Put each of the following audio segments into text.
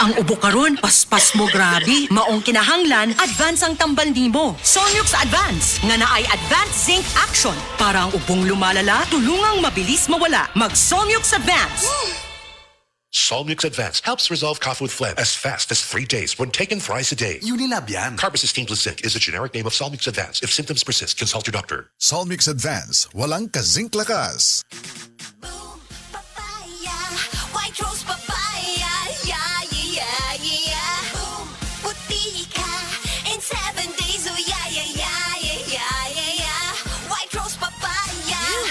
Ang ubo karon, paspas mo grabe. Maong kinahanglan, advance ang tambal nimo. Sonyux Advance, nga naay Advanced Zinc Action. Para ang ubong lumalala, tulungang mabilis mawala. Mag-Sonyux Advance. Solmux Advance helps resolve cough with phlegm as fast as 3 days when taken thrice a day. Unilab yan. Carbocysteine plus zinc is the generic name of Solmux Advance. If symptoms persist, consult your doctor. Solmix Advance, walang kazink lakas. Boom, papaya, white rose papaya, yeah, yeah, yeah. Boom, puti ka in 7 days, oh yeah, yeah, yeah, yeah, yeah, yeah. White rose papaya.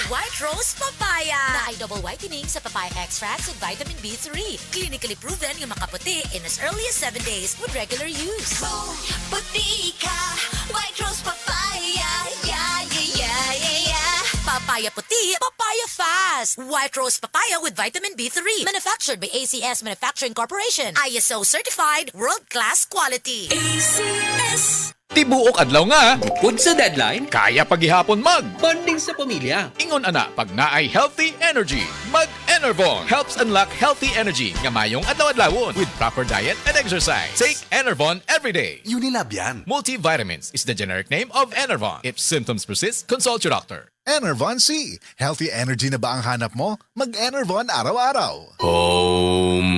White Rose Papaya na ay double whitening sa papaya extracts with vitamin B3. Clinically proven yung makaputi in as early as 7 days with regular use. Boom, puti ka, white rose papaya, yeah, yeah, yeah, yeah, yeah. Papaya puti, papaya fast. White Rose Papaya with vitamin B3. Manufactured by ACS Manufacturing Corporation. ISO certified, world-class quality. ACS. Tibuok adlaw nga, Bukod sa deadline, kaya paghihapon mag. bonding sa pamilya. Ingon ana, pag naay healthy energy, mag-Enervon helps unlock healthy energy nga mayong adlaw-adlawon with proper diet and exercise. Take Enervon every day. Unilab yan. Multivitamins is the generic name of Enervon. If symptoms persist, consult your doctor. Enervon C. Healthy energy na ba ang hanap mo? Mag-Enervon araw-araw.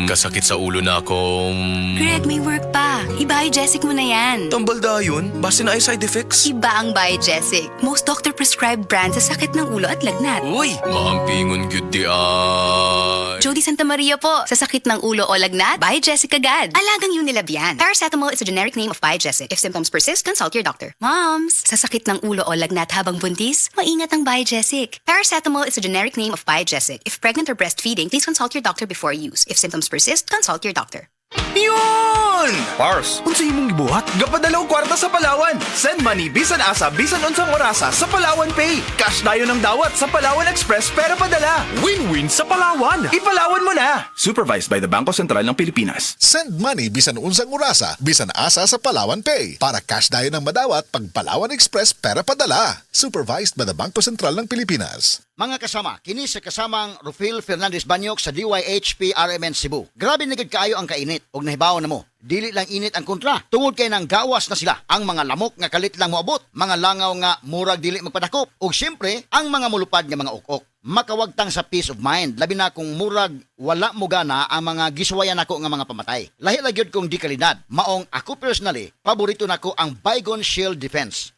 Kasakit sa ulo na akong... Greg, may work pa. I-Biogesic mo na yan. Tambal dayon, base na ay side effects. Iba ang Biogesic. Most doctor-prescribed brand sa sakit ng ulo at lagnat. Uy, maampingon gyud di ay. Jody Santa Maria po. Sa sakit ng ulo o lagnat, Biogesic agad. Alagang Unilab yan. Paracetamol is a generic name of Biogesic. If symptoms persist, consult your doctor. Moms, sa sakit ng ulo o lagnat habang buntis, maingat ang Biogesic. Paracetamol is a generic name of Biogesic. If pregnant or breastfeeding, please consult your doctor before use. If symptoms persist, consult your doctor. Yun! Pars, unsa imong gibuhat? Gapadalaw kwarta sa Palawan. Send money bisan asa bisan unsang orasa sa Palawan Pay. Cash dayon ang dawat sa Palawan Express pero padala. Win-win sa Palawan. Ipalawan mo na. Supervised by the Bangko Sentral ng Pilipinas. Send money bisan unsang orasa, bisan asa sa Palawan Pay. Para cash dayon ng madawat pag Palawan Express pera padala. Supervised by the Bangko Sentral ng Pilipinas. Mga kasama, kini sa kasamang Rufil Fernandez Banyok sa DYHP RMN Cebu. Grabe na gid kaayo ang kainit og nahibaw na mo. Dili lang init ang kontra. Tungod kay nang gawas na sila. Ang mga lamok nga kalit lang moabot, mga langaw nga murag dili magpadakop, ug syempre ang mga mulupad nga mga ukok. Makawagtang sa peace of mind, labi na kung murag wala mo gana ang mga gisuwayan nako nga mga pamatay. Lahi lang gyud kong di kalidad. Maong ako personally, paborito nako ang Baygon Shield Defense.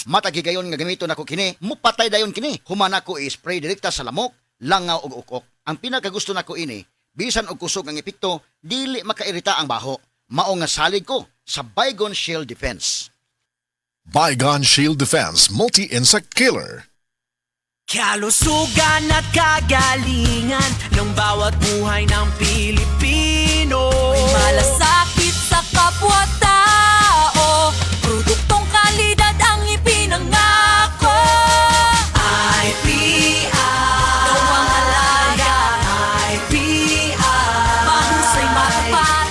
Matagigayon nga gamiton nako kini, mupatay dayon kini. Humana ko i-spray direkta sa lamok, langaw ug ukok. Ang pinakagusto nako ini, bisan og kusog ang epekto, dili makairita ang baho. Mao nga salig ko sa Baygon Shield Defense. Baygon Shield Defense Multi-Insect Killer. Kalusugan at kagalingan ng bawat buhay ng Pilipino. May malasakit sa kapwa-tao, produktong kalidad ang ipinangako. IPR, Gawang alaga, IPR, mahusay matapat,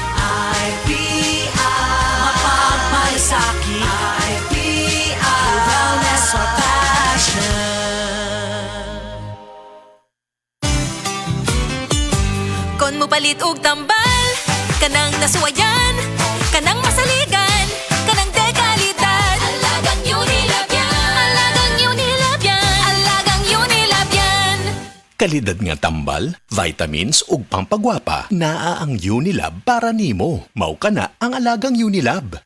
IPR, mapagmalasakit, IPR, wellness or passion. kon mo palit og tambal, kanang nasuwayan, kanang masaligan, kanang dekalidad. Alagang Unilab yan. Alagang Unilab yan. Alagang Unilab yan. Kalidad nga tambal, vitamins ug pampagwapa. Naa ang Unilab para nimo. Mao kana ang alagang Unilab.